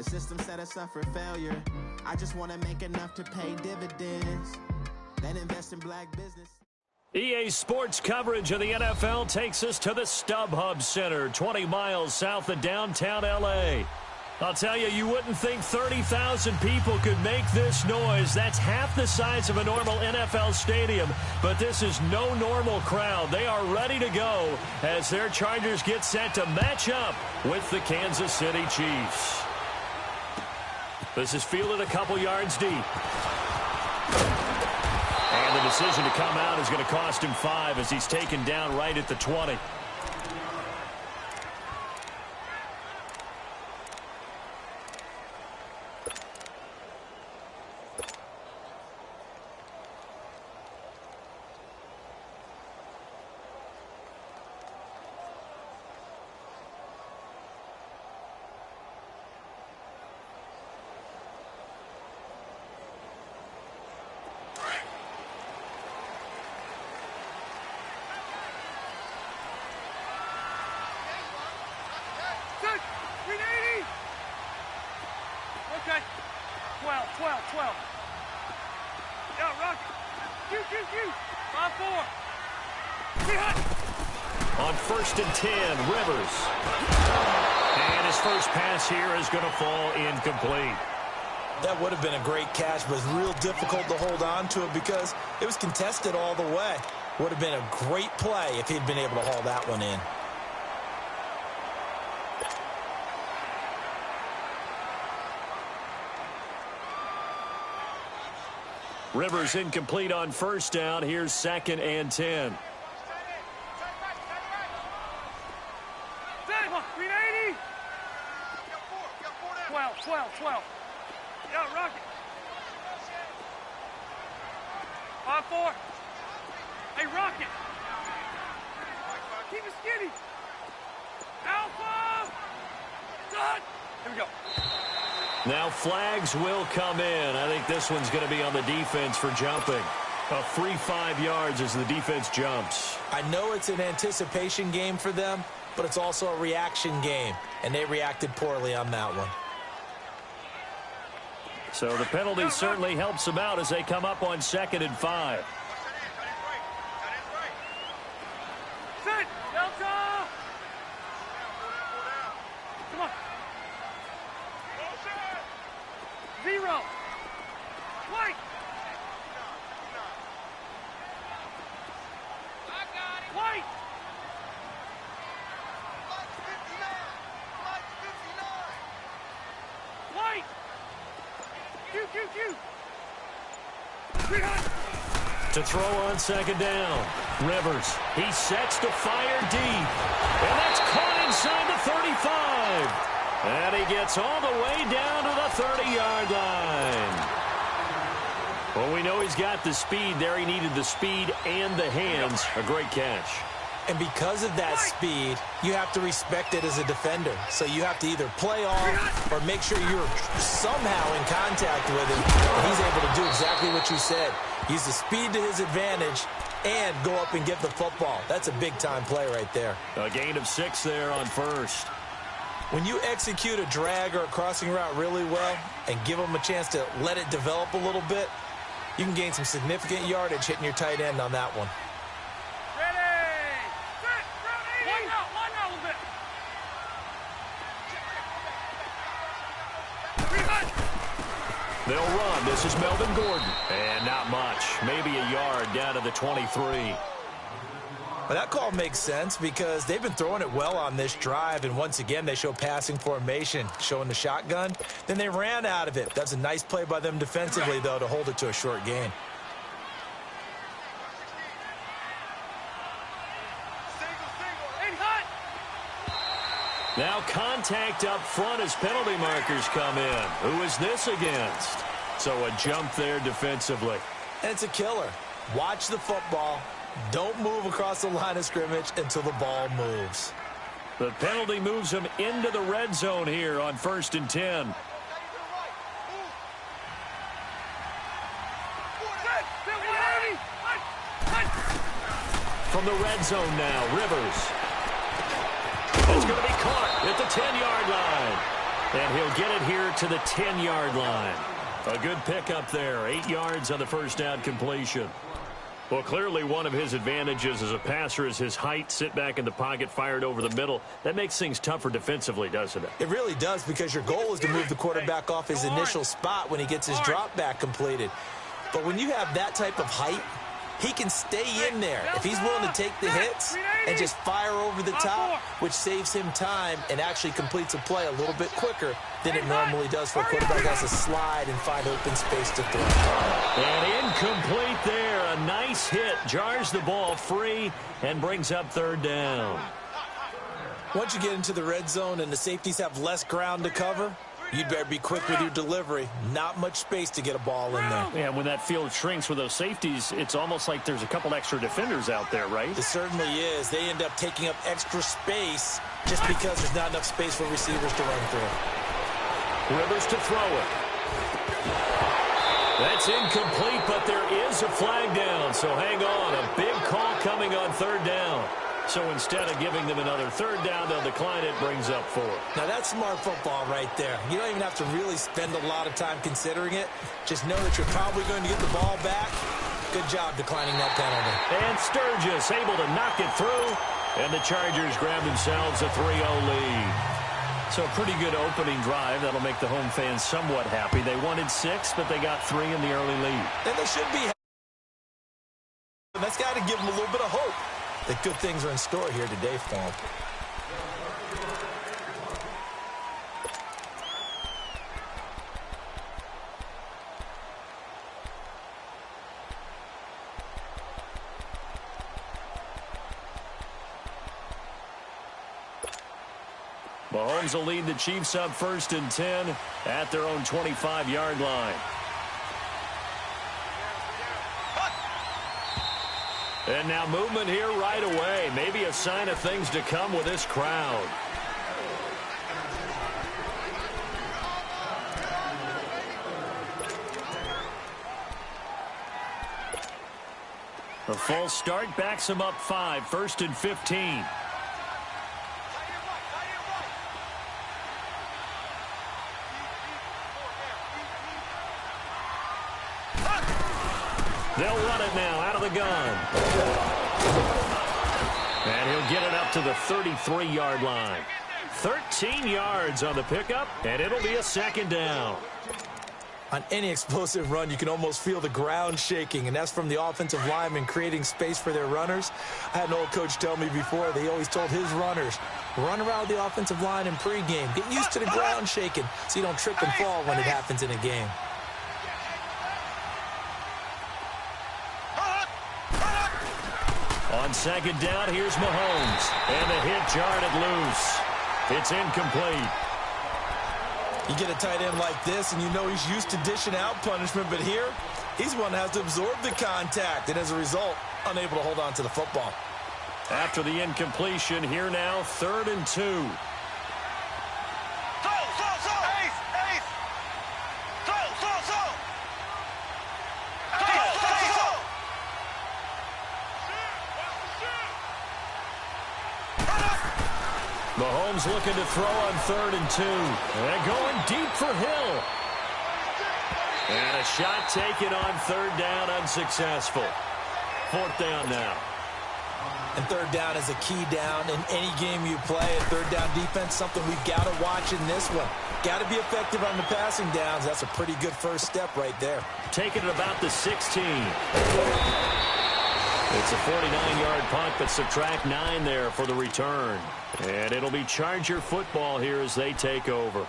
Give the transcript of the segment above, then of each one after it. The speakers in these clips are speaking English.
The system set us up for failure. I just want to make enough to pay dividends, then invest in black business. EA Sports coverage of the NFL takes us to the StubHub Center, 20 miles south of downtown L.A. I'll tell you, you wouldn't think 30,000 people could make this noise. That's half the size of a normal NFL stadium, but this is no normal crowd. They are ready to go as their Chargers get set to match up with the Kansas City Chiefs. This is fielded a couple yards deep. And the decision to come out is going to cost him 5 as he's taken down right at the 20. Okay. 12. Yeah, rock. Q. 5-4. On 1st and 10, Rivers. And his first pass here is going to fall incomplete. That would have been a great catch, but it's real difficult to hold on to it because it was contested all the way. Would have been a great play if he'd been able to haul that one in. Rivers incomplete on 1st down. Here's 2nd and 10. 380. 12. Yeah, rock it. 5-4. Hey, rock it. Keep it skinny. Alpha. Done. Here we go. Now flags will come in. I think this one's going to be on the defense for jumping. A free 5 yards as the defense jumps. I know it's an anticipation game for them, but it's also a reaction game, and they reacted poorly on that one. So the penalty certainly helps them out as they come up on 2nd and 5. Set. Delta. Come on. 0. White. White. White. Q. To throw on 2nd down. Rivers. He sets to fire deep. And that's caught inside the 35. And he gets all the way down to the 30-yard line. Well, we know he's got the speed there. He needed the speed and the hands. A great catch. And because of that speed, you have to respect it as a defender. So you have to either play off or make sure you're somehow in contact with him. And he's able to do exactly what you said. Use the speed to his advantage and go up and get the football. That's a big-time play right there. A gain of 6 there on 1st. When you execute a drag or a crossing route really well and give them a chance to let it develop a little bit, you can gain some significant yardage hitting your tight end on that one. They'll run. This is Melvin Gordon. And not much. Maybe a yard down to the 23. Well, that call makes sense because they've been throwing it well on this drive, and once again they show passing formation, showing the shotgun. Then they ran out of it. That's a nice play by them defensively, though, to hold it to a short gain. Now contact up front as penalty markers come in. Who is this against? So a jump there defensively. And it's a killer. Watch the football. Don't move across the line of scrimmage until the ball moves. The penalty moves him into the red zone here on 1st and 10. From the red zone now, Rivers. It's going to be caught at the 10-yard line. And he'll get it here to the 10-yard line. A good pickup there. 8 yards on the first down completion. Well, clearly one of his advantages as a passer is his height. Sit back in the pocket, fired over the middle. That makes things tougher defensively, doesn't it? It really does, because your goal is to move the quarterback off his initial spot when he gets his drop back completed. But when you have that type of height, he can stay in there if he's willing to take the hits and just fire over the top, which saves him time and actually completes a play a little bit quicker than it normally does for a quarterback that has to slide and find open space to throw. And incomplete there. A nice hit. Jars the ball free and brings up third down. Once you get into the red zone and the safeties have less ground to cover, you'd better be quick with your delivery. Not much space to get a ball in there. Yeah, when that field shrinks with those safeties, it's almost like there's a couple extra defenders out there, right? It certainly is. They end up taking up extra space just because there's not enough space for receivers to run through. Rivers to throw it. That's incomplete, but there is a flag down, so hang on. A big call coming on third down. So instead of giving them another third down, they'll decline it, brings up 4. Now, that's smart football right there. You don't even have to really spend a lot of time considering it. Just know that you're probably going to get the ball back. Good job declining that penalty. And Sturgis able to knock it through, and the Chargers grab themselves a 3-0 lead. So a pretty good opening drive. That'll make the home fans somewhat happy. They wanted 6, but they got 3 in the early lead. And they should be. That's got to give them a little bit of hope that good things are in store here today for them. Mahomes will lead the Chiefs up 1st and 10 at their own 25-yard line. And now movement here right away. Maybe a sign of things to come with this crowd. A false start backs him up 5, 1st and 15. They'll run it now out of the gun. And he'll get it up to the 33-yard line. 13 yards on the pickup, and it'll be a 2nd down. On any explosive run, you can almost feel the ground shaking, and that's from the offensive linemen creating space for their runners. I had an old coach tell me before, they always told his runners, run around the offensive line in pregame. Get used to the ground shaking so you don't trip and fall when it happens in a game. On 2nd down, here's Mahomes. And the hit jarred it loose. It's incomplete. You get a tight end like this, and you know he's used to dishing out punishment, but here, he's one that has to absorb the contact, and as a result, unable to hold on to the football. After the incompletion, here now, 3rd and 2. Mahomes looking to throw on 3rd and 2. And going deep for Hill. And a shot taken on 3rd down, unsuccessful. 4th down now. And 3rd down is a key down in any game you play. And 3rd down defense, something we've got to watch in this one. Got to be effective on the passing downs. That's a pretty good first step right there. Taking it about the 16. It's a 49-yard punt, but subtract 9 there for the return. And it'll be Charger football here as they take over.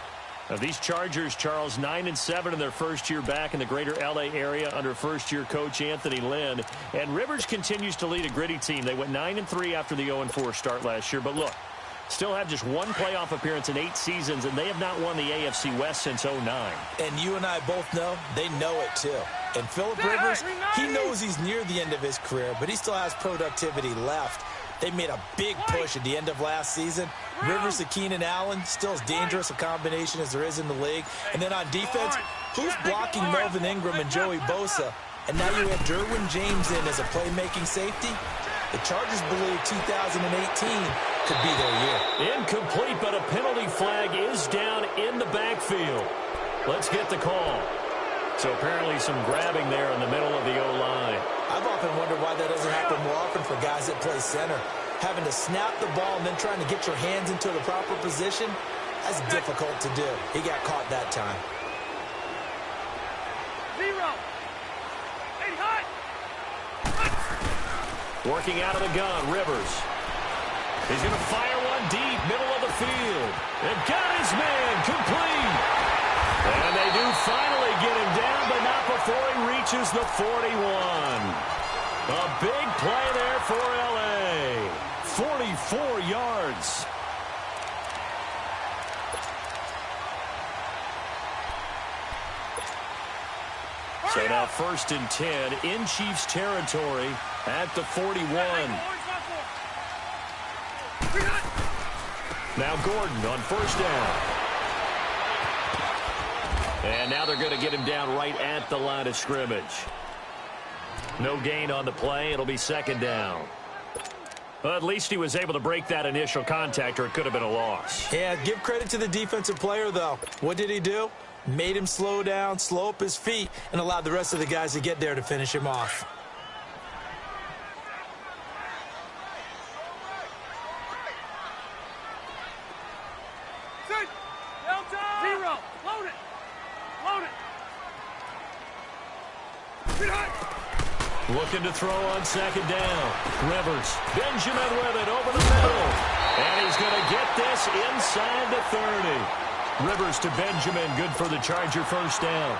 Now, these Chargers, Charles, 9-7 in their first year back in the greater L.A. area under first-year coach Anthony Lynn. And Rivers continues to lead a gritty team. They went 9-3 after the 0-4 start last year. But look, still have just 1 playoff appearance in 8 seasons, and they have not won the AFC West since 2009. And you and I both know they know it, too. And Phillip Rivers, he knows he's near the end of his career, but he still has productivity left. They made a big push at the end of last season. Rivers to Keenan Allen, still as dangerous a combination as there is in the league. And then on defense, who's blocking Melvin Ingram and Joey Bosa? And now you have Derwin James in as a playmaking safety. The Chargers believe 2018 could be their year. Incomplete, but a penalty flag is down in the backfield. Let's get the call. So apparently some grabbing there in the middle of the O-line. I've often wondered why that doesn't happen more often for guys that play center. Having to snap the ball and then trying to get your hands into the proper position, that's difficult to do. He got caught that time. 0. 8 high. Working out of the gun, Rivers. He's going to fire one deep, middle of the field. And got his man complete. And they do finally get him down, but not before he reaches the 41. A big play there for L.A. 44 yards. So now 1st and 10 in Chiefs territory at the 41. Now Gordon on 1st down. And now they're going to get him down right at the line of scrimmage. No gain on the play. It'll be 2nd down. Well, at least he was able to break that initial contact, or it could have been a loss. Yeah, give credit to the defensive player, though. What did he do? Made him slow down, slow up his feet, and allowed the rest of the guys to get there to finish him off. Sit. 0. Load it. Load it. Looking to throw on 2nd down. Rivers. Benjamin with it over the middle. And he's going to get this inside the 30. Rivers to Benjamin. Good for the Charger 1st down.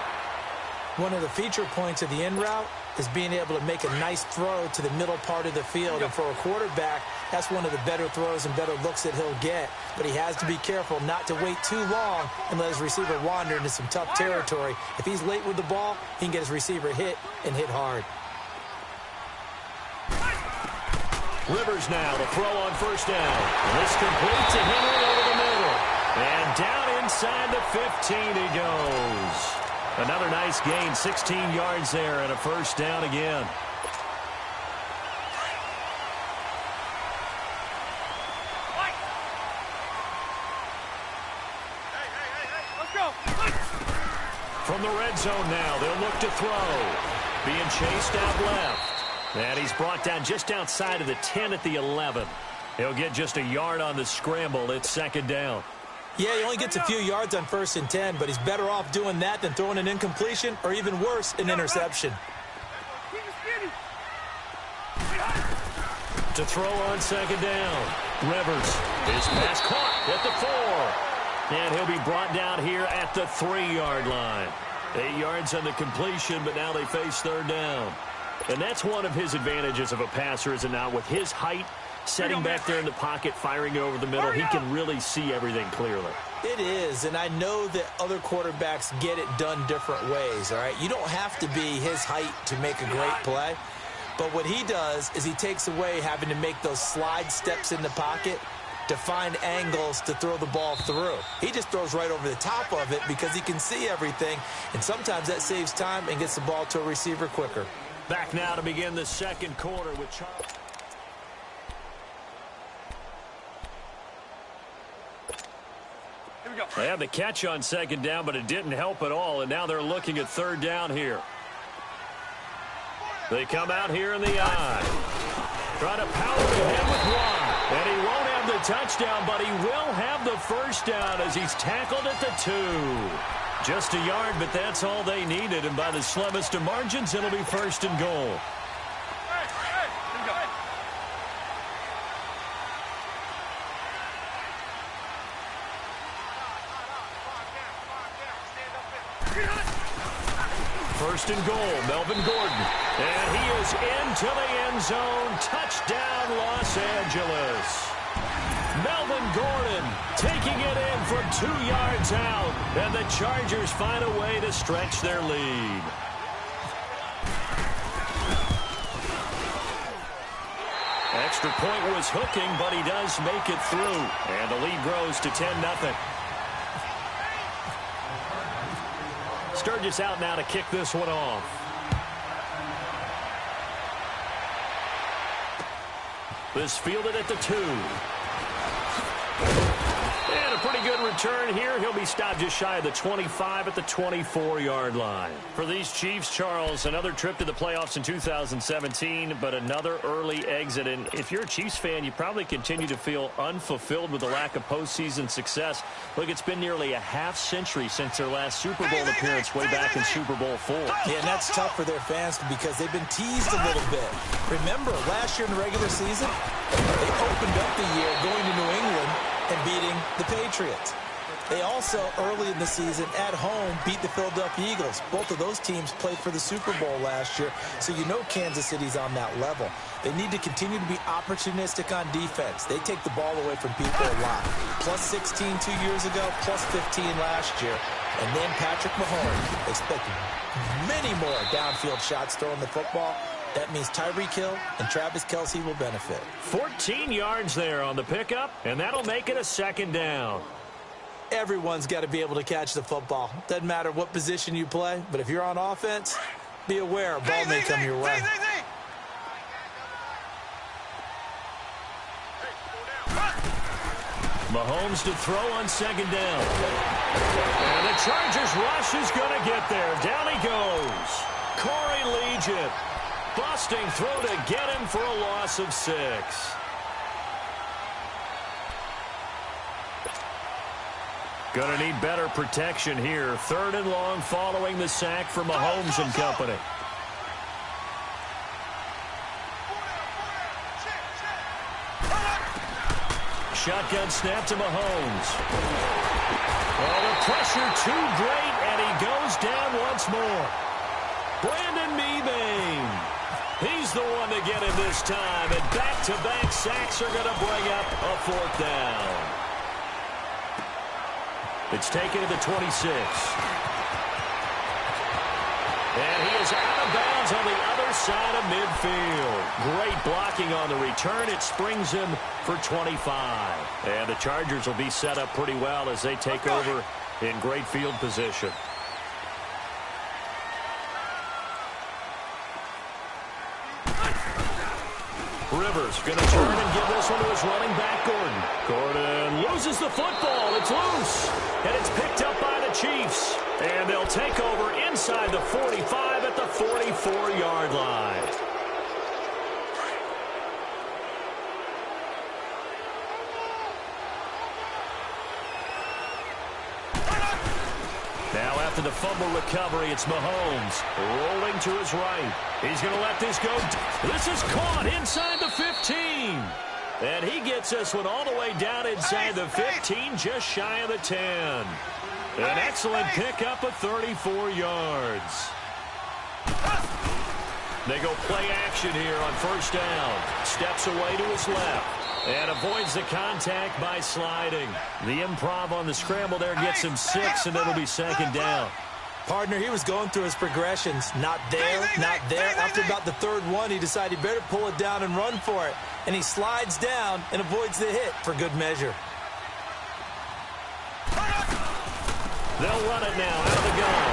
One of the feature points of the in route is being able to make a nice throw to the middle part of the field. And for a quarterback, that's one of the better throws and better looks that he'll get. But he has to be careful not to wait too long and let his receiver wander into some tough territory. If he's late with the ball, he can get his receiver hit and hit hard. Rivers now to throw on 1st down. And this complete to Henry over the middle. And down inside the 15 he goes. Another nice gain, 16 yards there, and a 1st down again. Let's go. From the red zone now, they'll look to throw. Being chased out left. And he's brought down just outside of the 10 at the 11. He'll get just a yard on the scramble. It's 2nd down. Yeah, he only gets a few yards on 1st and 10, but he's better off doing that than throwing an incompletion or even worse, an interception. To throw on 2nd down. Rivers. His pass caught at the 4. And he'll be brought down here at the 3-yard line. 8 yards on the completion, but now they face 3rd down. And that's one of his advantages of a passer, is it not? With his height, setting back there in the pocket, firing it over the middle, he can really see everything clearly. It is, and I know that other quarterbacks get it done different ways, all right? You don't have to be his height to make a great play, but what he does is he takes away having to make those slide steps in the pocket to find angles to throw the ball through. He just throws right over the top of it because he can see everything, and sometimes that saves time and gets the ball to a receiver quicker. Back now to begin the 2nd quarter with Charles. Here we go. They had the catch on 2nd down, but it didn't help at all, and now they're looking at 3rd down here. They come out here in the eye. Try to power ahead with one. And he won't have the touchdown, but he will have the 1st down as he's tackled at the 2. Just a yard, but that's all they needed. And by the slimmest of margins, it'll be 1st and goal. First and goal, Melvin Gordon. And he is into the end zone. Touchdown, Los Angeles. Melvin Gordon taking it in from 2 yards out. And the Chargers find a way to stretch their lead. Extra point was hooking, but he does make it through. And the lead grows to 10-0. Sturgis out now to kick this one off. This fielded at the 2. pretty good return here. He'll be stopped just shy of the 25 at the 24-yard line. For these Chiefs, Charles, another trip to the playoffs in 2017, but another early exit. And if you're a Chiefs fan, you probably continue to feel unfulfilled with the lack of postseason success. Look, it's been nearly a half-century since their last Super Bowl appearance way back in Super Bowl IV. Yeah, and that's tough for their fans because they've been teased a little bit. Remember, last year in the regular season, they opened up the year going to New England and beating the Patriots. They also, early in the season, at home, beat the Philadelphia Eagles. Both of those teams played for the Super Bowl last year, so you know Kansas City's on that level. They need to continue to be opportunistic on defense. They take the ball away from people a lot. Plus 16 2 years ago, plus 15 last year. And then Patrick Mahomes expecting many more downfield shots throwing the football. That means Tyreek Hill and Travis Kelce will benefit. 14 yards there on the pickup, and that'll make it a second down. Everyone's got to be able to catch the football. Doesn't matter what position you play, but if you're on offense, be aware a ball may come your way. Mahomes to throw on second down. And the Chargers rush is going to get there. Down he goes. Corey Legion. Busting throw to get him for a loss of 6. Going to need better protection here. 3rd and long following the sack for Mahomes and company. Shotgun snap to Mahomes. Oh, the pressure too great, and he goes down once more. Brandon Mebane. He's the one to get him this time, and back-to-back sacks are going to bring up a 4th down. It's taken to the 26. And he is out of bounds on the other side of midfield. Great blocking on the return. It springs him for 25. And the Chargers will be set up pretty well as they take over in great field position. Rivers going to turn and give this one to his running back, Gordon. Gordon loses the football. It's loose. And it's picked up by the Chiefs. And they'll take over inside the 45 at the 44-yard line. Now after the fumble recovery, it's Mahomes rolling to his right. He's going to let this go. This is caught inside the 15. And he gets this one all the way down inside the 15, just shy of the 10. An excellent pickup of 34 yards. They go play action here on 1st down. Steps away to his left. And avoids the contact by sliding. The improv on the scramble there gets him 6, and it'll be 2nd down. Partner, he was going through his progressions. Not there, not there. After about the 3rd one, he decided he better pull it down and run for it. And he slides down and avoids the hit for good measure. They'll run it now out of the gun.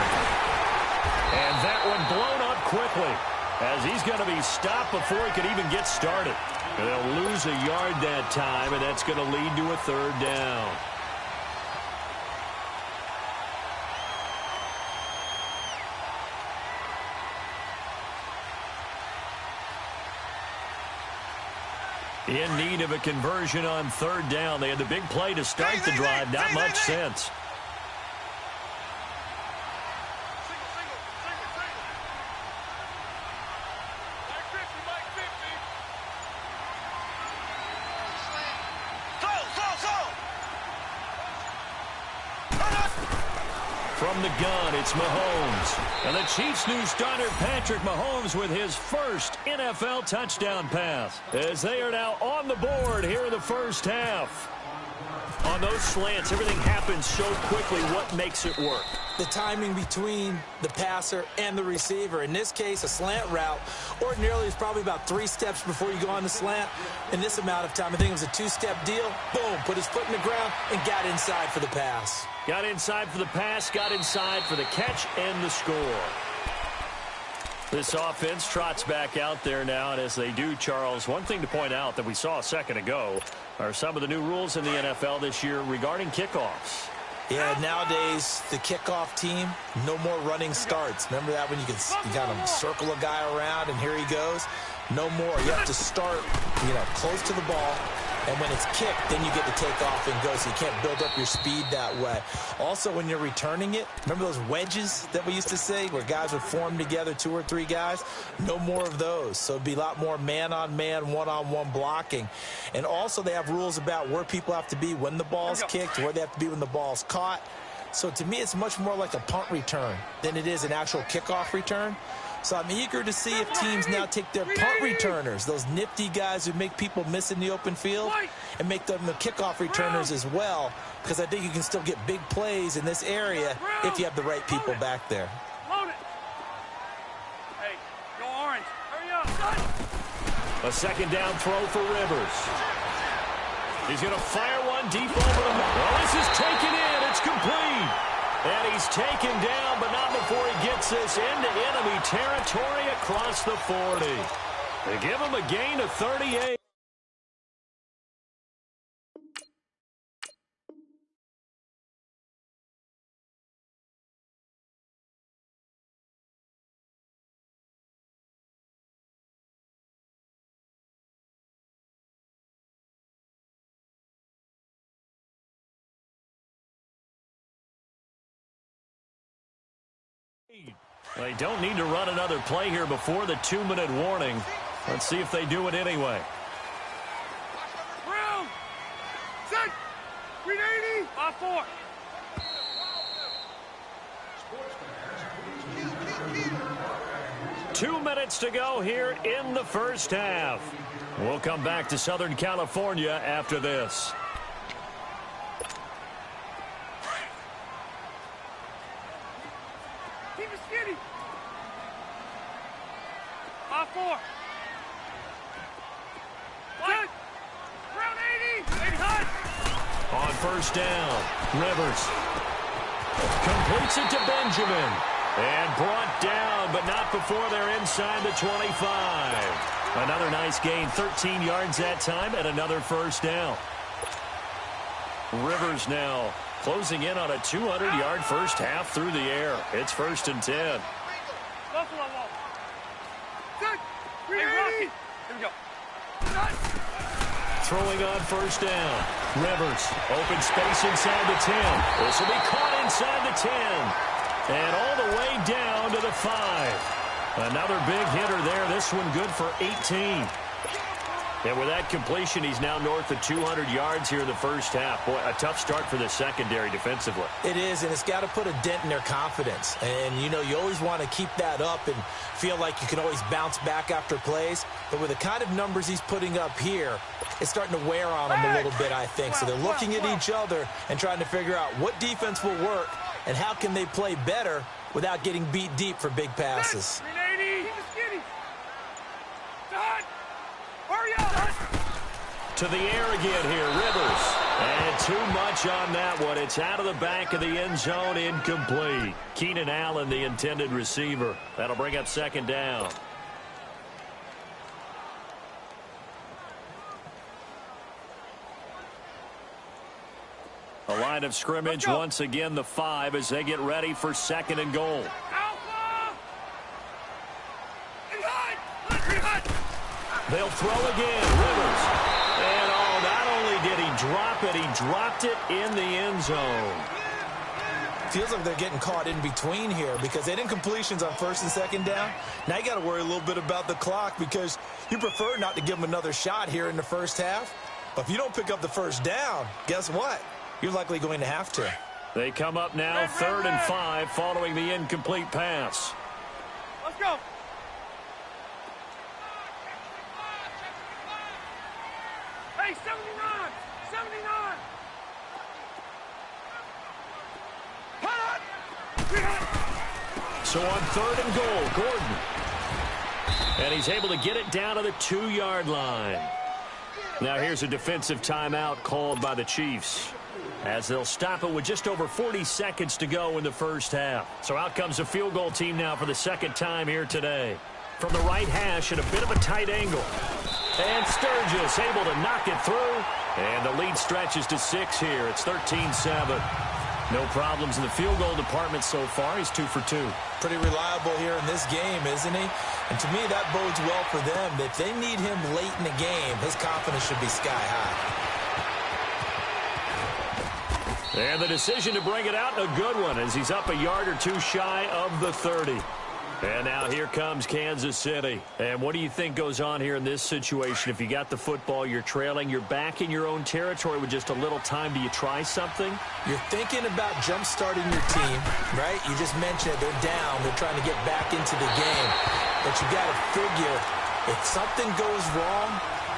And that one blown up quickly as he's going to be stopped before he could even get started. And they'll lose a yard that time, and that's going to lead to a 3rd down. In need of a conversion on 3rd down. They had the big play to start the drive. Not much sense. From the gun, it's Mahomes. And the Chiefs' new starter, Patrick Mahomes, with his first NFL touchdown pass, as they are now on the board here in the 1st half. On those slants, everything happens so quickly. What makes it work? The timing between the passer and the receiver. In this case, a slant route ordinarily is probably about 3 steps before you go on the slant. In this amount of time, I think it was a 2-step deal. Boom, put his foot in the ground and got inside for the pass. Got inside for the pass, got inside for the catch and the score. This offense trots back out there now, and as they do, Charles, one thing to point out that we saw a second ago are some of the new rules in the NFL this year regarding kickoffs. Yeah, nowadays, the kickoff team, no more running starts. Remember that when you kind of circle a guy around and here he goes? No more. You have to start, close to the ball. And when it's kicked, then you get to take off and go, so you can't build up your speed that way. Also, when you're returning it, remember those wedges that we used to say where guys would form together, 2 or 3 guys? No more of those. So it'd be a lot more man-on-man, one-on-one blocking. And also, they have rules about where people have to be when the ball's kicked, where they have to be when the ball's caught. So to me, it's much more like a punt return than it is an actual kickoff return. So I'm eager to see if teams now take their punt returners, those nifty guys who make people miss in the open field, and make them the kickoff returners as well, because I think you can still get big plays in this area if you have the right people back there. Load it. Hey, go orange. Hurry up. A second down throw for Rivers. He's going to fire one deep over the middle. Well, this is taken in. It's complete. And he's taken down, but not before he gets this into enemy territory across the 40. They give him a gain of 38. They don't need to run another play here before the 2-minute warning. Let's see if they do it anyway. Brown! Set! 380! 5-4. Two minutes to go here in the first half. We'll come back to Southern California after this. Keep it skinny. 5-4. What? Brown 80! 80 high! On first down, Rivers completes it to Benjamin. And brought down, but not before they're inside the 25. Another nice gain, 13 yards that time, and another first down. Rivers now closing in on a 200-yard first half through the air. It's 1st and 10. Buffalo wall. Set! 380! Here we go. Throwing on first down. Rivers, open space inside the 10. This will be caught inside the 10. And all the way down to the 5. Another big hitter there. This one good for 18. And with that completion, he's now north of 200 yards here in the first half. Boy, a tough start for the secondary defensively. It is, and it's got to put a dent in their confidence. And, you always want to keep that up and feel like you can always bounce back after plays. But with the kind of numbers he's putting up here, it's starting to wear on them a little bit, I think. So they're looking at each other and trying to figure out what defense will work and how can they play better without getting beat deep for big passes. 380! Keep it skinny! Done! Hurry up! To the air again here, Rivers. And too much on that one. It's out of the back of the end zone, incomplete. Keenan Allen, the intended receiver. That'll bring up second down. A line of scrimmage, once again the 5 as they get ready for 2nd and goal. Alpha! And hot! They'll throw again, Rivers. And not only did he drop it, he dropped it in the end zone. Feels like they're getting caught in between here because they didn't completions on 1st and 2nd down. Now you got to worry a little bit about the clock because you prefer not to give them another shot here in the first half. But if you don't pick up the first down, guess what? You're likely going to have to. They come up now 3rd and 5 following the incomplete pass. Let's go. Hey, 79! 79! So on 3rd and goal, Gordon. And he's able to get it down to the 2-yard line. Now here's a defensive timeout called by the Chiefs. as they'll stop it with just over 40 seconds to go in the first half. So out comes a field goal team now for the second time here today. From the right hash at a bit of a tight angle. And Sturgis able to knock it through. And the lead stretches to 6 here. It's 13-7. No problems in the field goal department so far. He's 2 for 2. Pretty reliable here in this game, isn't he? And to me, that bodes well for them. If they need him late in the game, his confidence should be sky high. And the decision to bring it out, a good one, as he's up a yard or two shy of the 30. And now here comes Kansas City. And what do you think goes on here in this situation? If you got the football, you're trailing, you're back in your own territory with just a little time. Do you try something? You're thinking about jump-starting your team, right? You just mentioned it. They're down. They're trying to get back into the game. But you got to figure, if something goes wrong,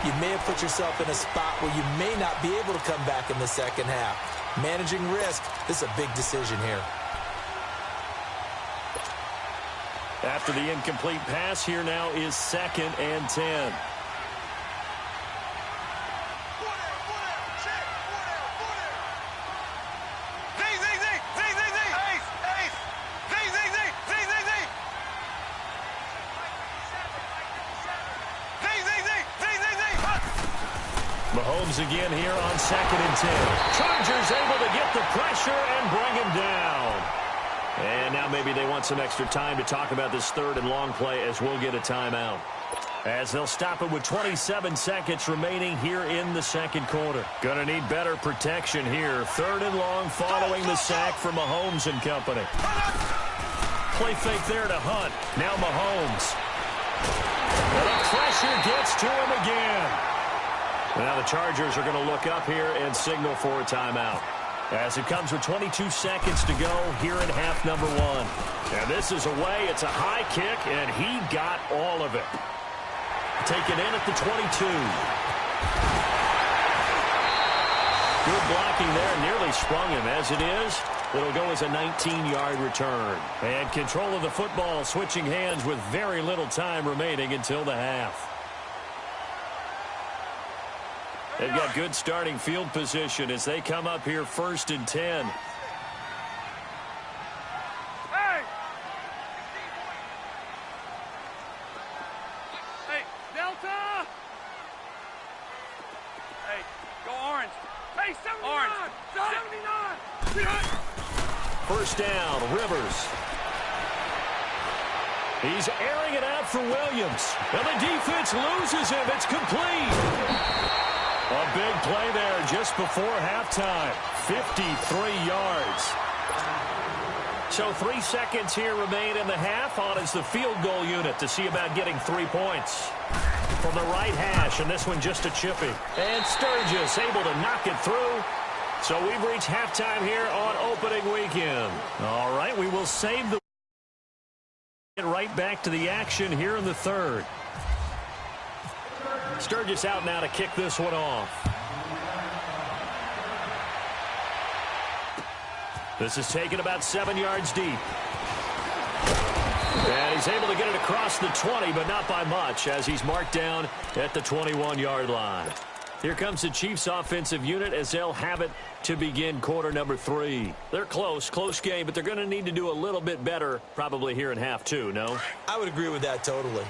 you may have put yourself in a spot where you may not be able to come back in the second half. Managing risk, this is a big decision here. After the incomplete pass, here now is 2nd and 10. Mahomes again here on 2nd and 10. Chargers able to get the pressure and bring him down. And now maybe they want some extra time to talk about this 3rd and long play, as we'll get a timeout. As they'll stop it with 27 seconds remaining here in the second quarter. Gonna need better protection here. 3rd and long following the sack for Mahomes and company. Play fake there to Hunt. Now Mahomes. And the pressure gets to him again. Now the Chargers are going to look up here and signal for a timeout. As it comes with 22 seconds to go here in half number 1. And this is away. It's a high kick, and he got all of it. Taken in at the 22. Good blocking there. Nearly sprung him. As it is, it'll go as a 19-yard return. And control of the football switching hands with very little time remaining until the half. They've got good starting field position as they come up here 1st and 10. Hey! Hey, Delta! Hey, go orange. Hey, 79! Orange. 79! 1st down, Rivers. He's airing it out for Williams. And the defense loses him. It's complete. A big play there just before halftime. 53 yards. So 3 seconds here remain in the half. On is the field goal unit to see about getting 3 points. From the right hash, and this one just a chippy. And Sturgis able to knock it through. So we've reached halftime here on opening weekend. All right, we will save the... Get right back to the action here in the 3rd. Sturgis out now to kick this one off. This is taken about 7 yards deep. And he's able to get it across the 20, but not by much, as he's marked down at the 21-yard line. Here comes the Chiefs offensive unit as they'll have it to begin quarter number 3. They're close game, but they're going to need to do a little bit better probably here in half 2, no? I would agree with that totally.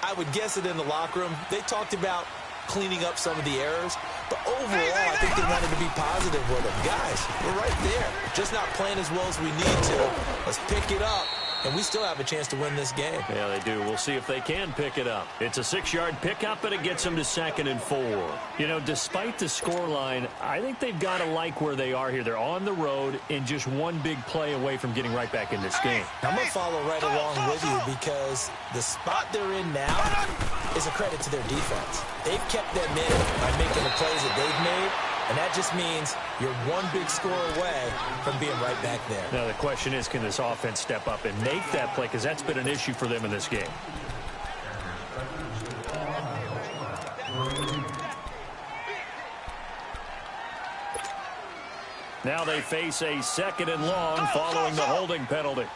I would guess it in the locker room. They talked about cleaning up some of the errors, but overall, I think they wanted to be positive with them. Guys, we're right there. Just not playing as well as we need to. Let's pick it up, and we still have a chance to win this game. Yeah, they do. We'll see if they can pick it up. It's a 6-yard pickup, but it gets them to 2nd and 4. You know, despite the scoreline, I think they've got to like where they are here. They're on the road and just one big play away from getting right back in this game. I'm going to follow right along with you because the spot they're in now is a credit to their defense. They've kept them in by making the plays that they've made, and that just means you're one big score away from being right back there. Now, the question is, can this offense step up and make that play? Because that's been an issue for them in this game. Now they face a 2nd and long following the holding penalty.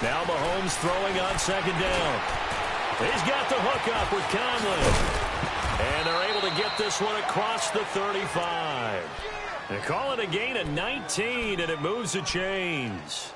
Now Mahomes throwing on 2nd down. He's got the hook up with Conley. And they're to get this one across the 35. They call it a gain of 19, and it moves the chains.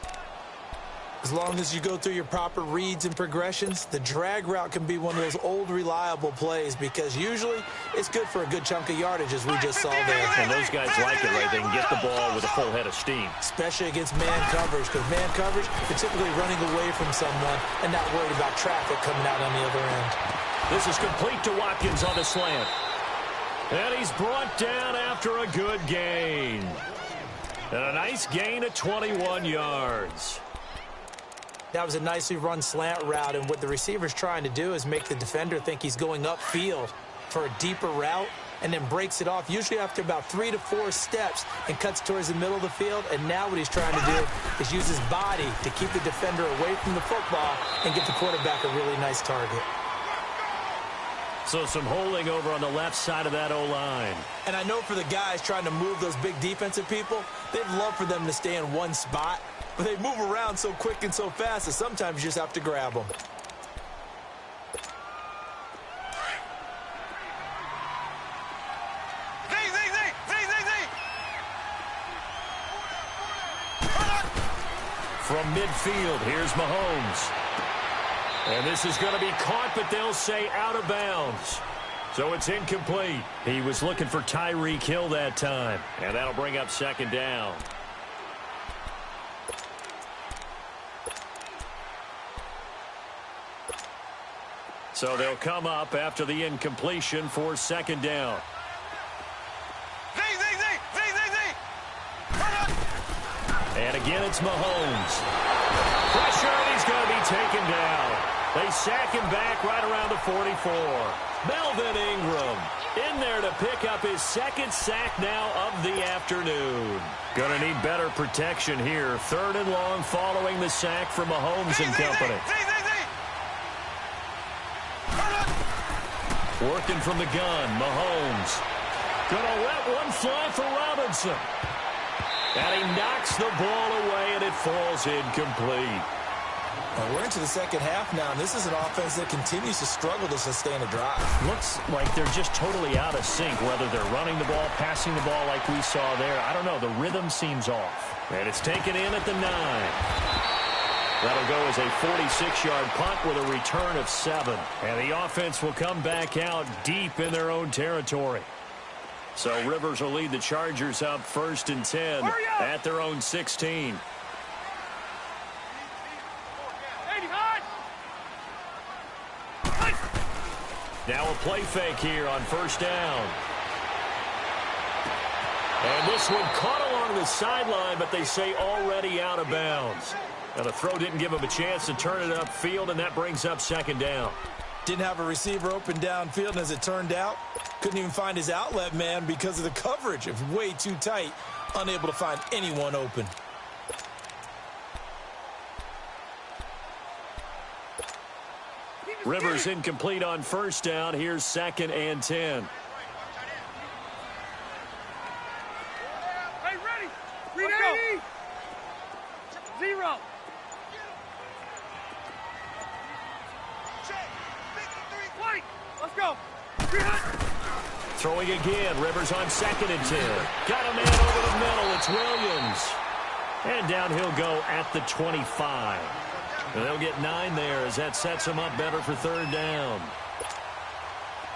As long as you go through your proper reads and progressions, the drag route can be one of those old reliable plays because usually it's good for a good chunk of yardage, as we just saw there. And those guys like it, right? They can get the ball with a full head of steam. Especially against man coverage, because man coverage, you're typically running away from someone and not worried about traffic coming out on the other end. This is complete to Watkins on the slant. And he's brought down after a good gain. And a nice gain of 21 yards. That was a nicely run slant route, and what the receiver's trying to do is make the defender think he's going upfield for a deeper route and then breaks it off, usually after about 3 to 4 steps, and cuts towards the middle of the field. And now what he's trying to do is use his body to keep the defender away from the football and get the quarterback a really nice target. So some holding over on the left side of that O-line. And I know for the guys trying to move those big defensive people, they'd love for them to stay in one spot. But they move around so quick and so fast that sometimes you just have to grab them. From midfield, here's Mahomes. And this is going to be caught, but they'll say out of bounds. So it's incomplete. He was looking for Tyreek Hill that time. And that'll bring up second down. So they'll come up after the incompletion for second down. And again, it's Mahomes. Pressure, and he's going to be taken down. They sack him back right around the 44. Melvin Ingram in there to pick up his second sack now of the afternoon. Going to need better protection here. 3rd and long following the sack from Mahomes and company. Working from the gun, Mahomes. Gonna let one fly for Robinson. And he knocks the ball away, and it falls incomplete. Well, we're into the second half now, and this is an offense that continues to struggle to sustain a drive. Looks like they're just totally out of sync, whether they're running the ball, passing the ball like we saw there. I don't know. The rhythm seems off. And it's taken in at the 9. That'll go as a 46-yard punt with a return of 7. And the offense will come back out deep in their own territory. So Rivers will lead the Chargers up 1st and 10 at their own 16. Now a play fake here on 1st down. And this one caught along the sideline, but they say already out of bounds. Now the throw didn't give him a chance to turn it upfield, and that brings up second down. Didn't have a receiver open downfield, and as it turned out, couldn't even find his outlet man because of the coverage. It was way too tight, unable to find anyone open. Rivers incomplete on 1st down. Here's 2nd and 10. Hey, ready? 380. 0. Wait. Let's go. Throwing again. Rivers on 2nd and 10. Got a man over the middle. It's Williams. And down he'll go at the 25. And they'll get 9 there as that sets them up better for 3rd down.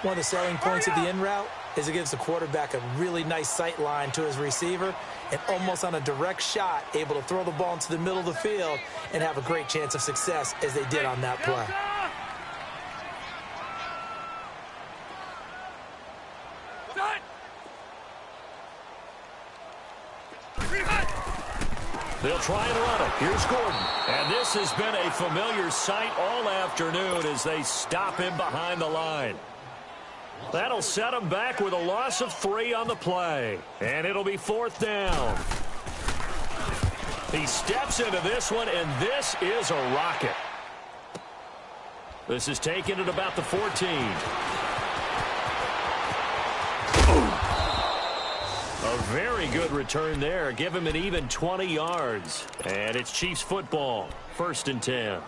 One of the selling points of the in route is it gives the quarterback a really nice sight line to his receiver and almost on a direct shot able to throw the ball into the middle of the field and have a great chance of success as they did on that play. They'll try and run it. Here's Gordon. And this has been a familiar sight all afternoon as they stop him behind the line. That'll set him back with a loss of 3 on the play. And it'll be 4th down. He steps into this one, and this is a rocket. This is taken at about the 14. A very good return there. Give him an even 20 yards. And it's Chiefs football. 1st and 10.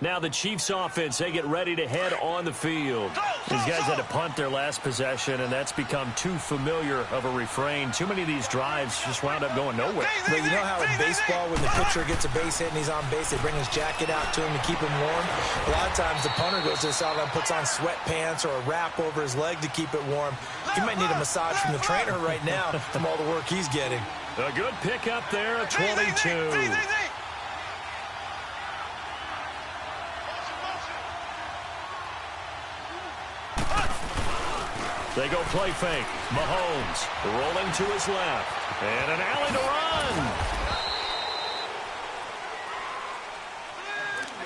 Now the Chiefs offense, they get ready to head on the field. These guys had to punt their last possession, and that's become too familiar of a refrain. Too many of these drives just wound up going nowhere. But you know how in baseball, when the pitcher gets a base hit and he's on base, they bring his jacket out to him to keep him warm? A lot of times the punter goes to the sideline, puts on sweatpants or a wrap over his leg to keep it warm. He might need a massage from the trainer right now from all the work he's getting. A good pick up there, a 22. They go play fake. Mahomes rolling to his left. And an alley to run.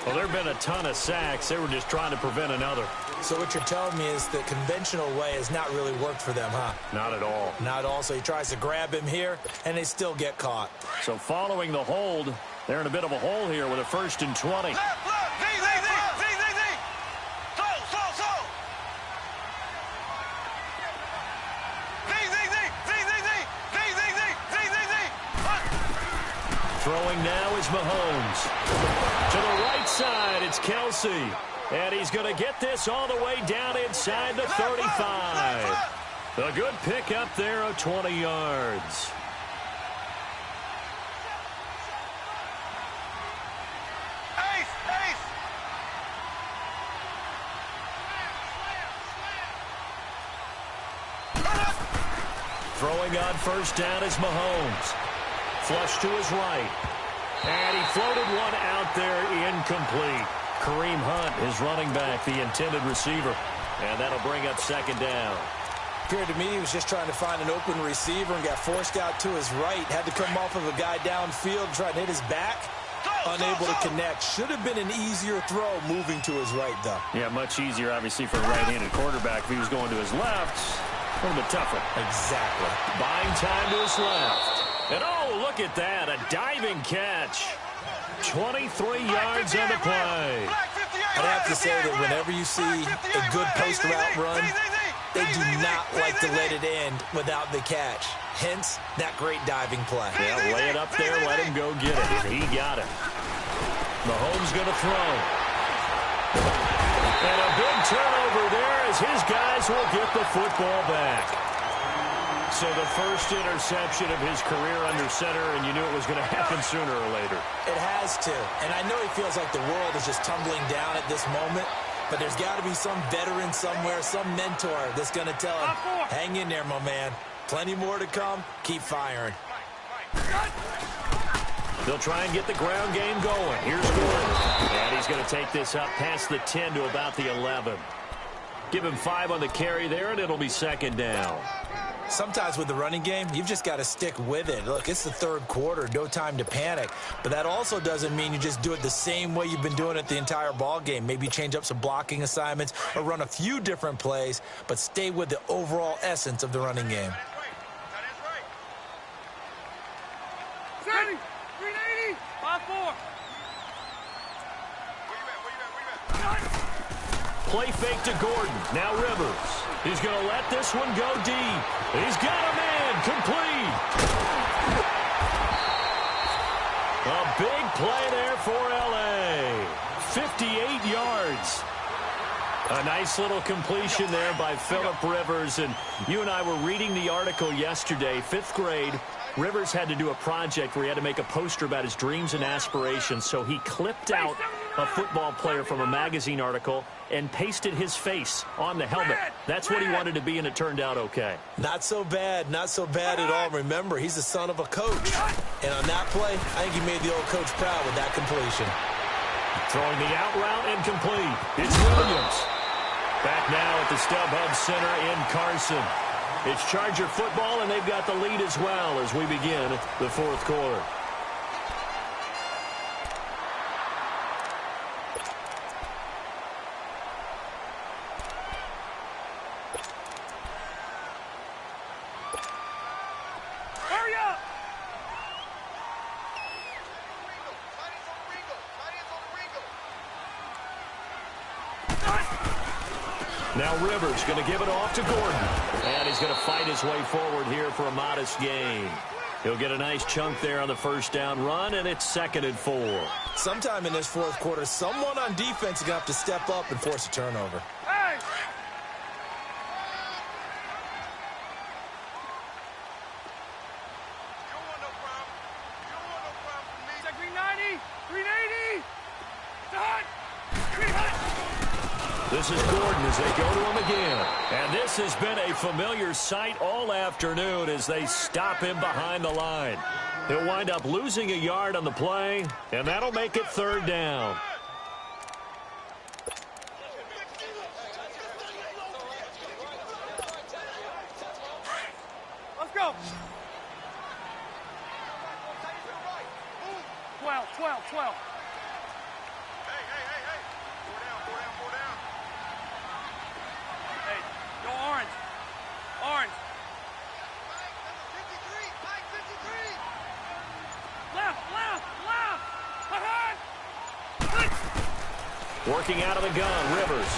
Well, there have been a ton of sacks. They were just trying to prevent another. So what you're telling me is the conventional way has not really worked for them, huh? Not at all. Not at all. So he tries to grab him here, and they still get caught. So following the hold, they're in a bit of a hole here with a 1st and 20. Throwing now is Mahomes. To the right side, it's Kelsey. And he's going to get this all the way down inside the 35. A good pick up there of 20 yards. Throwing on 1st down is Mahomes. Flush to his right. And he floated one out there, incomplete. Kareem Hunt, his running back, the intended receiver. And that'll bring up 2nd down. Appeared to me he was just trying to find an open receiver and got forced out to his right. Had to come off of a guy downfield, trying to hit his back. Unable to connect. Should have been an easier throw moving to his right, though. Yeah, much easier, obviously, for a right-handed quarterback. If he was going to his left, a little bit tougher. Exactly. Buying time to his left. And, oh, look at that, a diving catch. 23 yards on the play. I'd have to say that whenever you see a good post route run, they do not like to let it end without the catch. Hence, that great diving play. Yeah, lay it up there, let him go get it, and he got it. Mahomes going to throw. And a big turnover there as his guys will get the football back. So the first interception of his career under center, and you knew it was going to happen sooner or later. It has to. And I know he feels like the world is just tumbling down at this moment, but there's got to be some veteran somewhere, some mentor that's going to tell him, hang in there, my man. Plenty more to come. Keep firing. They'll try and get the ground game going. Here's Gordon. And he's going to take this up past the 10 to about the 11. Give him 5 on the carry there, and it'll be 2nd down. Sometimes with the running game, you've just got to stick with it. Look, it's the 3rd quarter, no time to panic. But that also doesn't mean you just do it the same way you've been doing it the entire ball game. Maybe change up some blocking assignments or run a few different plays, but stay with the overall essence of the running game. Ready, 380, 5-4. Play fake to Gordon. Now Rivers. He's going to let this one go deep. He's got a man. Complete. A big play there for L.A. 58 yards. A nice little completion there by Phillip Rivers. And you and I were reading the article yesterday, 5th grade. Rivers had to do a project where he had to make a poster about his dreams and aspirations. So he clipped out a football player from a magazine article and pasted his face on the helmet. That's what he wanted to be, and it turned out okay. Not so bad. Not so bad at all. Remember, he's the son of a coach. And on that play, I think he made the old coach proud with that completion. Throwing the out route incomplete. It's Williams. Back now at the StubHub Center in Carson. It's Charger football, and they've got the lead as well as we begin the 4th quarter. Hurry up! Now Rivers going to give it off to Gordon. And he's going to fight his way forward here for a modest gain. He'll get a nice chunk there on the 1st down run, and it's 2nd and 4. Sometime in this 4th quarter, someone on defense is going to have to step up and force a turnover. Hey! This is Gordon as they go to him again. And this has been a familiar sight all afternoon as they stop him behind the line. He'll wind up losing a yard on the play, and that'll make it 3rd down. Let's go. 12, 12, 12. Hey, go orange. Orange. Left, left, left. Ahead. Working out of the gun, Rivers.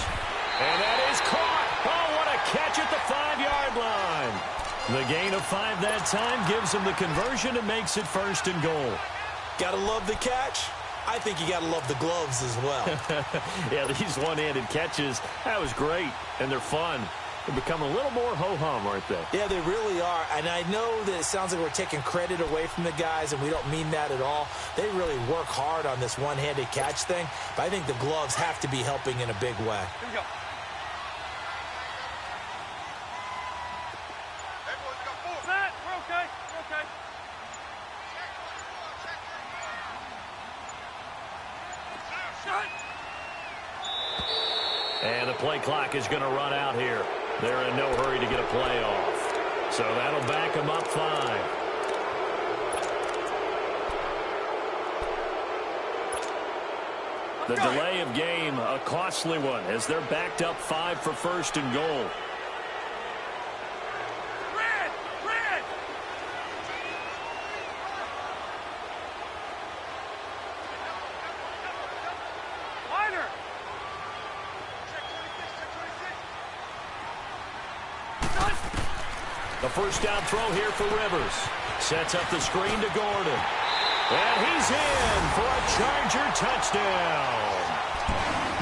And that is caught. Oh, what a catch at the 5-yard line. The gain of 5 that time gives him the conversion and makes it 1st and goal. Gotta love the catch. I think you gotta love the gloves as well. Yeah, these one-handed catches, that was great, and they're fun. They become a little more ho-hum, aren't they? Yeah, they really are. And I know that it sounds like we're taking credit away from the guys, and we don't mean that at all. They really work hard on this one-handed catch thing, but I think the gloves have to be helping in a big way. Here we go. Set. We're okay. We're okay. Shot. And the play clock is going to run out here. They're in no hurry to get a play off. So that'll back them up 5. The delay of game, a costly one, as they're backed up 5 for 1st and goal. Red. Red. Wider. The 1st down throw here for Rivers. Sets up the screen to Gordon. And he's in for a Charger touchdown.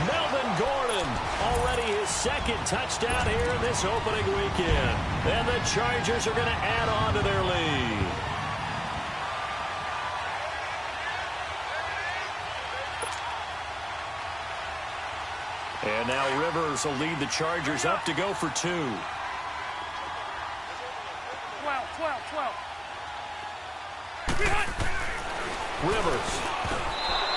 Melvin Gordon, already his 2nd touchdown here in this opening weekend. And the Chargers are going to add on to their lead. And now Rivers will lead the Chargers up to go for 2. 12, 12, 12. Rivers.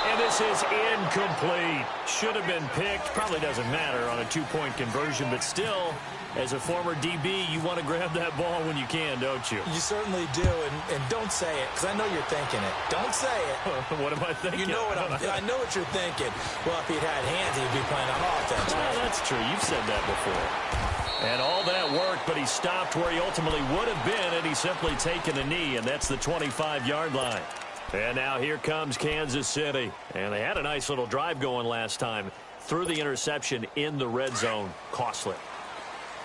And this is incomplete. Should have been picked. Probably doesn't matter on a 2-point conversion, but still, as a former DB, you want to grab that ball when you can, don't you? You certainly do, and don't say it, because I know you're thinking it. Don't say it. What am I thinking? You know what I know what you're thinking. Well, if he'd had hands, he'd be playing on offense. Well, that's true. You've said that before. And all that worked, but he stopped where he ultimately would have been, and he's simply taken a knee, and that's the 25-yard line. And now here comes Kansas City. And they had a nice little drive going last time. Threw the interception in the red zone. Costly.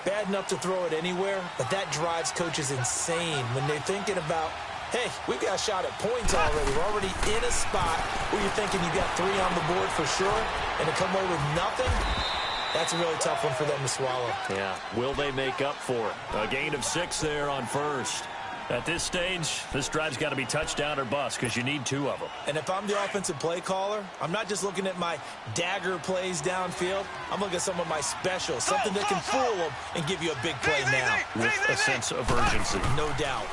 Bad enough to throw it anywhere, but that drives coaches insane when they're thinking about, hey, we've got a shot at points already. We're already in a spot where you're thinking you got 3 on the board for sure, and to come away with nothing, that's a really tough one for them to swallow. Yeah, will they make up for it? A gain of 6 there on 1st. At this stage, this drive's got to be touchdown or bust because you need 2 of them. And if I'm the offensive play caller, I'm not just looking at my dagger plays downfield. I'm looking at some of my specials, something that can fool them and give you a big play now. With a sense of urgency. No doubt.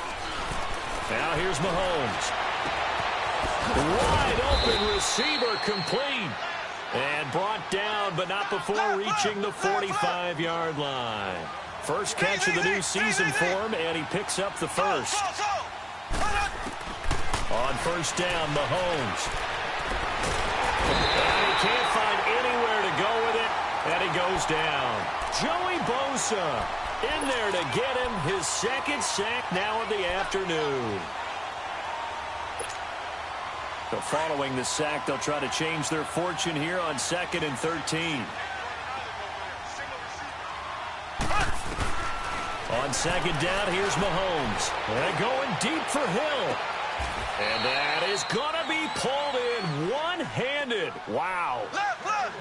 Now here's Mahomes. Wide open receiver complete. And brought down, but not before reaching the 45-yard line. First catch of the new season for him, and he picks up the 1st. On 1st down, Mahomes. And he can't find anywhere to go with it, and he goes down. Joey Bosa in there to get him his 2nd sack now of the afternoon. So following the sack, they'll try to change their fortune here on 2nd and 13. On 2nd down, here's Mahomes. And going deep for Hill. And that is going to be pulled in one-handed. Wow.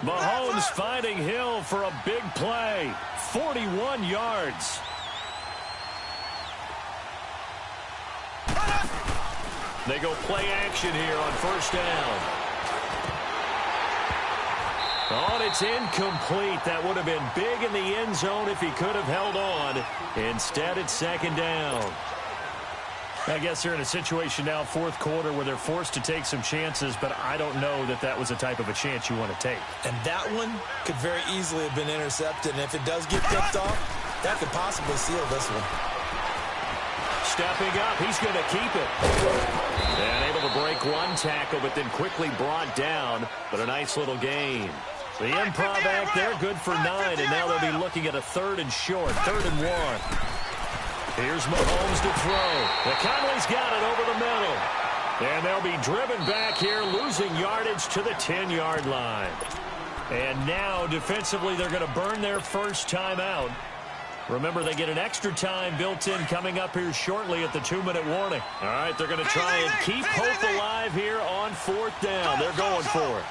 Mahomes finding Hill for a big play. 41 yards. They go play action here on 1st down. Oh, and it's incomplete. That would have been big in the end zone if he could have held on. Instead, it's second down. I guess they're in a situation now, fourth quarter, where they're forced to take some chances, but I don't know that that was the type of a chance you want to take. And that one could very easily have been intercepted, and if it does get picked off, that could possibly seal this one. Stepping up, he's going to keep it. And able to break one tackle, but then quickly brought down, but a nice little gain. The improv act there, good for 9, and now they'll be looking at a 3rd and short, 3rd and 1. Here's Mahomes to throw. Conley's got it over the middle. And they'll be driven back here, losing yardage to the 10-yard line. And now, defensively, they're going to burn their first timeout. Remember, they get an extra time built in coming up here shortly at the 2-minute warning. All right, they're going to try and keep hope alive here on 4th down. They're going for it.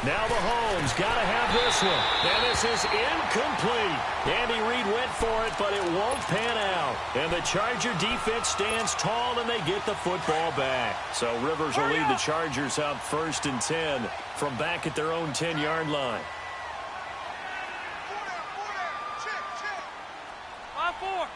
Now Mahomes got to have this one. And this is incomplete. Andy Reid went for it, but it won't pan out. And the Charger defense stands tall, and they get the football back. So Rivers will lead the Chargers up 1st and 10 from back at their own 10-yard line. 5-4.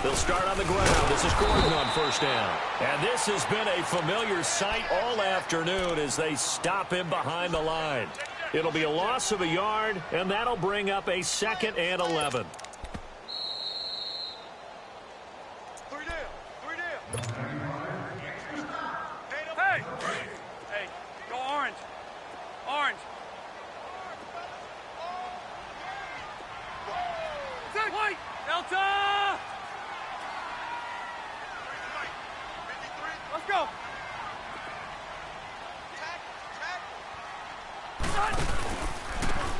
They'll start on the ground. This is Gordon on 1st down. And this has been a familiar sight all afternoon as they stop him behind the line. It'll be a loss of a yard, and that'll bring up a 2nd and 11. 3 down. Hey! Hey, go orange. Orange. White! Delta! Let's go.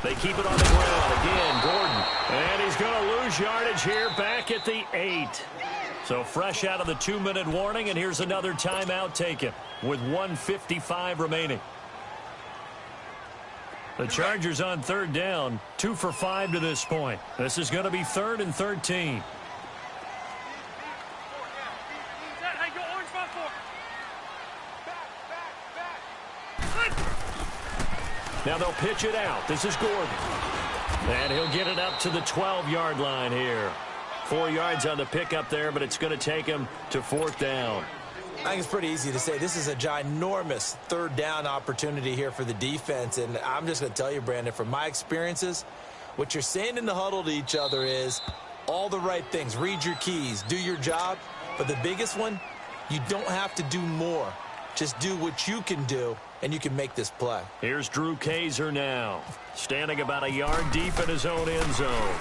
They keep it on the ground. Again, Gordon. And he's going to lose yardage here back at the 8. So fresh out of the 2-minute warning, and here's another timeout taken with 1:55 remaining. The Chargers on 3rd down, 2 for 5 to this point. This is going to be 3rd and 13. Now they'll pitch it out. This is Gordon. And he'll get it up to the 12-yard line here. 4 yards on the pickup there, but it's going to take him to 4th down. I think it's pretty easy to say this is a ginormous 3rd down opportunity here for the defense. And I'm just going to tell you, Brandon, from my experiences, what you're saying in the huddle to each other is all the right things. Read your keys. Do your job. But the biggest one, you don't have to do more. Just do what you can do, and you can make this play. Here's Drew Kaiser now, standing about a yard deep in his own end zone.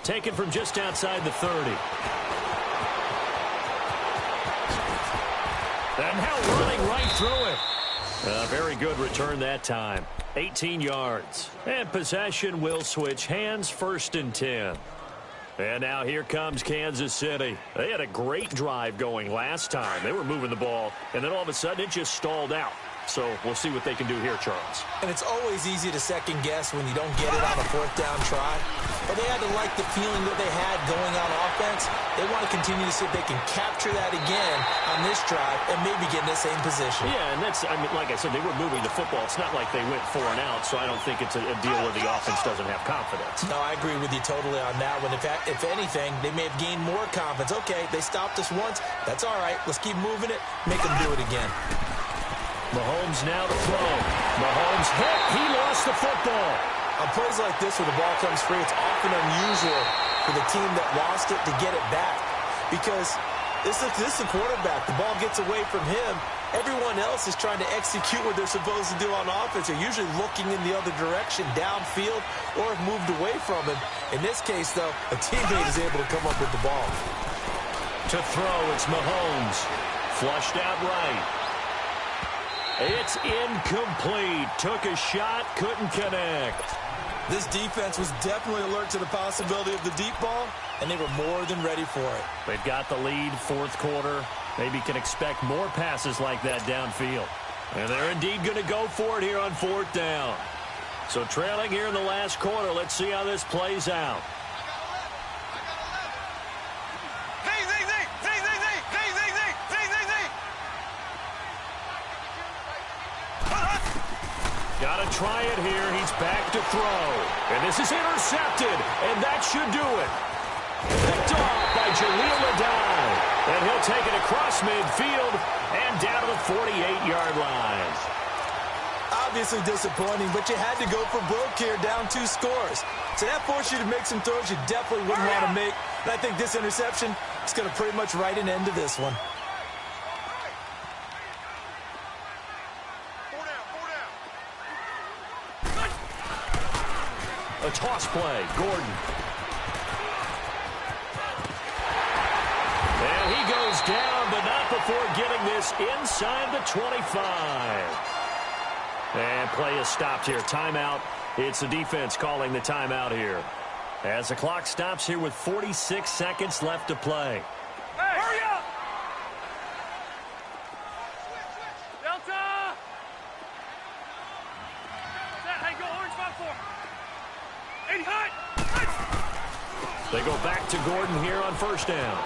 Taken from just outside the 30. And now running right through it. A very good return that time. 18 yards. And possession will switch hands, 1st and 10. And now here comes Kansas City. They had a great drive going last time. They were moving the ball, and then all of a sudden it just stalled out. So we'll see what they can do here, Charles. And it's always easy to second guess when you don't get it on a 4th down try. But they had to like the feeling that they had going on offense. They want to continue to see if they can capture that again on this drive and maybe get in the same position. Yeah, and that's, I mean, like I said, they were moving the football. It's not like they went 4 and out, so I don't think it's a deal where the offense doesn't have confidence. No, I agree with you totally on that one. If anything, they may have gained more confidence. Okay, they stopped us once. That's all right. Let's keep moving it. Make them do it again. Mahomes now to throw. Mahomes hit. He lost the football. On plays like this where the ball comes free, it's often unusual for the team that lost it to get it back. Because this is the quarterback. The ball gets away from him. Everyone else is trying to execute what they're supposed to do on offense. They're usually looking in the other direction, downfield, or have moved away from him. In this case, though, a teammate is able to come up with the ball. To throw, it's Mahomes. Flushed out right. It's incomplete. Took a shot, couldn't connect. This defense was definitely alert to the possibility of the deep ball, and they were more than ready for it. They've got the lead, 4th quarter. Maybe can expect more passes like that downfield. And they're indeed going to go for it here on 4th down. So trailing here in the last quarter, let's see how this plays out. Gotta try it here. He's back to throw. And this is intercepted, and that should do it. Picked off by Jaleel Adai. And he'll take it across midfield and down to the 48-yard line. Obviously disappointing, but you had to go for broke here, down 2 scores. So that forced you to make some throws you definitely wouldn't want to make. And I think this interception is going to pretty much write an end to this one. A toss play, Gordon. And he goes down, but not before getting this inside the 25. And play is stopped here. Timeout. It's the defense calling the timeout here. As the clock stops here with 46 seconds left to play. Hey, hurry up! Delta! Hey, go orange 5-4. 80 high! They go back to Gordon here on first down.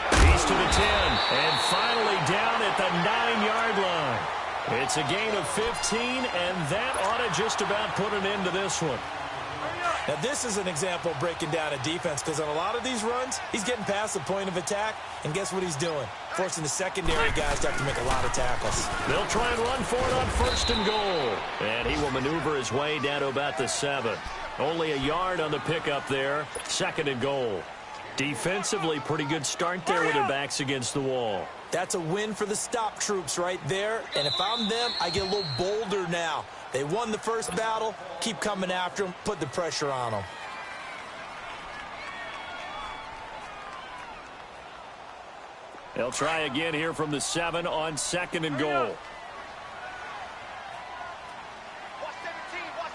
He's to the 10. And finally down at the 9-yard line. It's a gain of 15, and that ought to just about put an end to this one. Now, this is an example of breaking down a defense, because on a lot of these runs, he's getting past the point of attack, and guess what he's doing? Forcing the secondary guys to have to make a lot of tackles. They'll try and run for it on first and goal. And he will maneuver his way down to about the 7. Only a yard on the pickup there. Second and goal. Defensively, pretty good start there with their backs against the wall. That's a win for the stop troops right there. And if I'm them, I get a little bolder now. They won the first battle. Keep coming after them. Put the pressure on them. They'll try again here from the 7 on second and goal. Watch 17, watch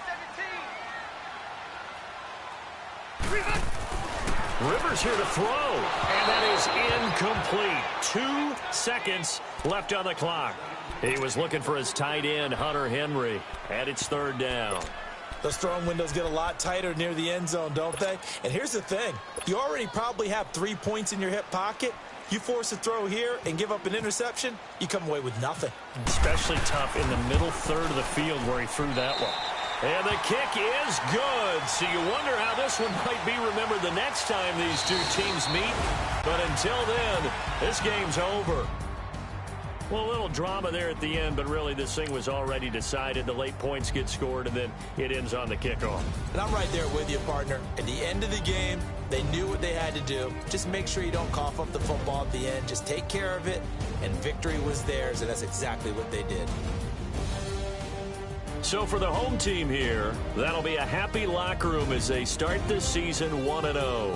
17. Rivers here to throw, and that is incomplete. 2 seconds left on the clock. He was looking for his tight end, Hunter Henry, and it's third down. Those throwing windows get a lot tighter near the end zone, don't they? And here's the thing. You already probably have 3 points in your hip pocket. You force a throw here and give up an interception, you come away with nothing. Especially tough in the middle third of the field where he threw that one. And the kick is good. So you wonder how this one might be remembered the next time these two teams meet. But until then, this game's over. Well, a little drama there at the end, but really this thing was already decided. The late points get scored, and then it ends on the kickoff. And I'm right there with you, partner. At the end of the game, they knew what they had to do. Just make sure you don't cough up the football at the end. Just take care of it, and victory was theirs, and that's exactly what they did. So for the home team here, that'll be a happy locker room as they start this season 1-0.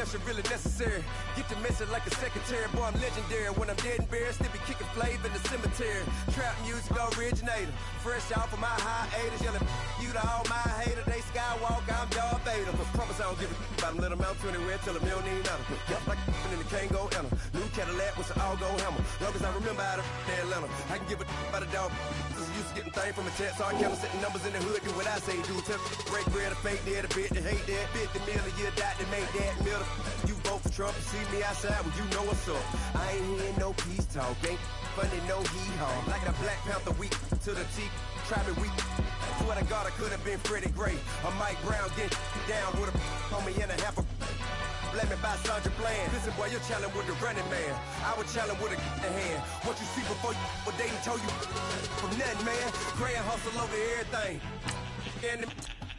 pressure really necessary. Get the message like a secretary. Boy, I'm legendary. When I'm dead and buried, still be kicking flavor in the cemetery. Trap music originator. Fresh off of my hiatus. Yelling you to all my haters. They skywalk, I'm Darth Vader. Promise I don't give a about them. Let them out to anywhere till a million need nothing. Yup, like in the can't go enter. New Cadillac with an all-go hammer. Long as I remember how to Atlanta. I can give a about a dog. Used to getting things from a text. So I count setting numbers in the hood. Do what I say do. Tell break bread, a fake dead, a bit to hate that. 50 million, you die to make that middle. You vote for Trump, you see me outside, well, you know what's up. I ain't hearing no peace talk, ain't funny, no hee-haw. Like a Black Panther week to the teeth, try me weak. Swear to God, I could have been Freddie Gray. Or Mike Brown get down with a on me and a half a let me buy Sandra Bland. Listen, boy, you're challenging with the running man. I was challenging with a hand. What you see before you, what they done told you from nothing, man. Grand hustle over everything. And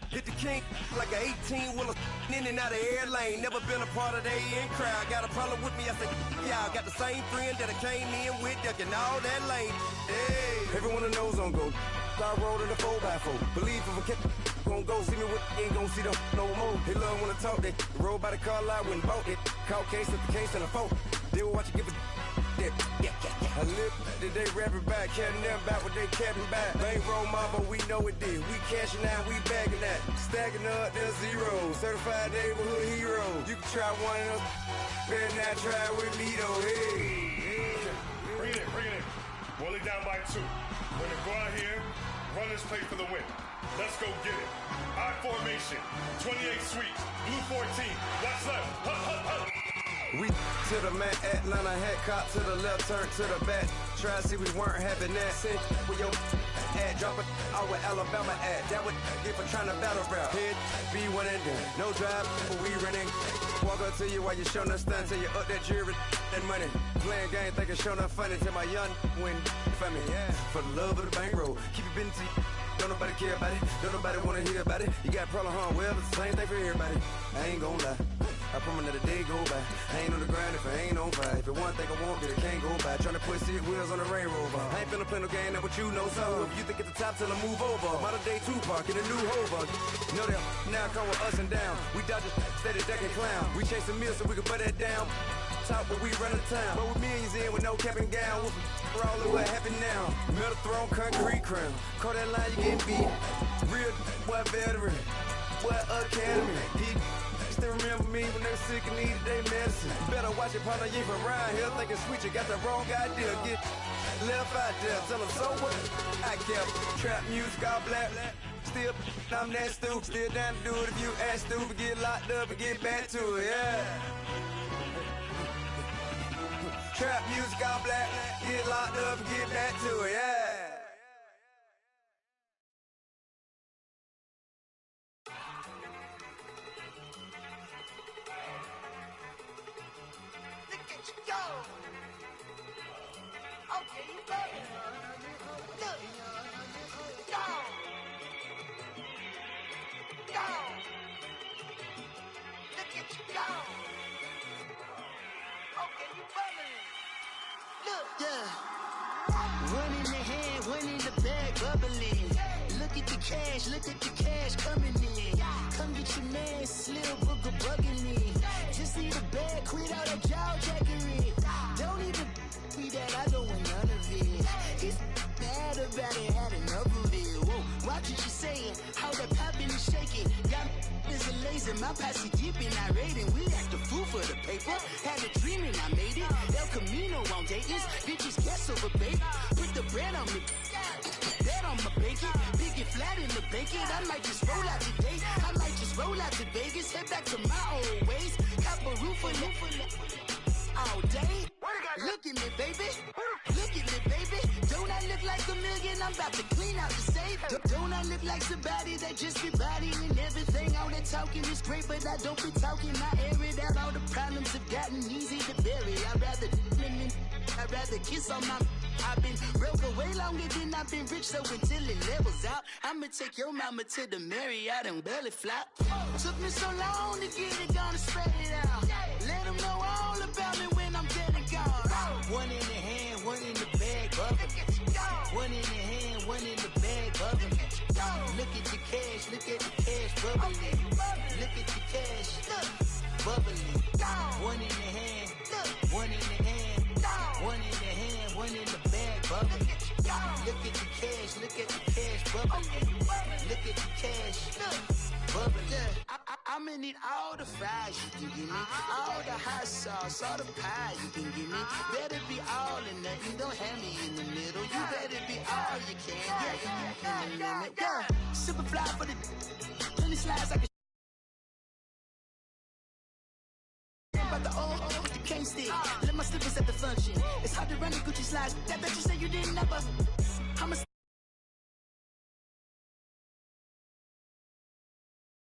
hit the king like an 18-wheeler in and out of air lane. Never been a part of the in crowd. Got a problem with me, I say, y'all. Got the same friend that I came in with, ducking all that lane. Hey, everyone that knows on go. I rolled in a 4x4. Believe if a cat gon' go see me with ain't gon' see them no more. They love when I talk, they roll by the car lot when bought it. Call case at the case and a phone. They will watch you give it that. I live today rapping back, carrying them back what they capping back. Ain't roll mama, we know it did. We cashing out, we bagging that. Stacking up, there's zero. Certified neighborhood hero. You can try one of them, better not try with me though. Hey. Bring it in. Roll it down by 2. We're gonna go out here, run this play for the win. Let's go get it. I formation, 28 sweeps, blue 14. What's left? Hup, hup, hup. We to the man, Atlanta head cop to the left, turn to the back. Try to see we weren't having that. Send with your ad, drop it out with Alabama ad. That would get for trying to battle rap. Head, be one and done. No drive, but we running. Walk up to you while you showing us stun till you up that jewelry and money. Playing game, thinking showing up funny till my young win for me. Yeah, for the love of the bankroll. Keep it busy. Don't nobody care about it. Don't nobody wanna hear about it. You got a problem, huh? Well, it's the same thing for everybody. I ain't gon' lie. I promise that a day go by. I ain't on the grind if I ain't on fire. If it one thing I want, then it can't go by. Tryna put 6 wheels on the Range Rover. I ain't finna play no game, that what you know. So if you think at the top, tell them move over. Modern day Tupac in a new Hova. Know that now come with us and down. We dodge a steady deck and clown. We chasing meals so we can butt that down. Top, but we run the town. But with millions in with no cap and gown. We're all in what happened now. Metal throne, concrete crown. Call that line, you getting beat. Real boy veteran. Boy academy. He still remember me when they were sick and needed their medicine. Better watch it, partner, you from around here thinking sweet. You got the wrong idea. Get left out there. Tell them so what? I kept trap music all black. Still, I'm that stupid. Still down to do it if you act stupid. Get locked up and get back to it, yeah. Trap music all black, get locked up and get back to it, yeah. Look at you go. Okay, you go. Look. Go. Go. Look at you go. Okay, you bubbling. Look, yeah. One in the hand, one in the bag, bubbling. Look at the cash coming in. Come get your man, Slim Booger bugging me. Just need a bag, quit all that jaw jackery. Don't even be that, I don't want none of it. He's mad about it, had enough of it. Whoa, watch what you saying, how that poppin' and shaking. Got is a laser, my posse deep and I raiding. We act the fool for the paper. Had a dream and I made it. El Camino on Dayton's. Bitches guess over baby. Put the bread on me. That on my bacon. Big and flat in the bacon. I might just roll out today. I might just roll out to Vegas. Head back to my old ways. Cop a roof for all day. Look at me, baby. Look at me, baby. Don't I look like a million? I'm about to clean out the safe. Don't I look like somebody that just be bodying everything? All that talking is great, but I don't be talking. I air it out. All the problems have gotten easy to bury. I'd rather kiss on my. I've been broke way longer than I've been rich, so until it levels out, I'ma take your mama to the Marriott and belly flop. Took me so long to get it, gonna spread it out. Let them know all about me when I'm dead and gone. One in the hand, one in the bag, bubbling. One in the hand, one in the bag, bubbling. Look at the cash, bubbling. Look at the cash, bubbling. Look at the cash, bubbling. I'ma need all the fries you can give me, all the hot sauce, all the pie you can give me. Better be all or nothing, don't have me in the middle. You better be all you can. Yeah. Super fly for the 20 slides like a about the old, you can't stick. Let my slippers at the function. It's hard to run the Gucci slides. That bet you say you didn't never.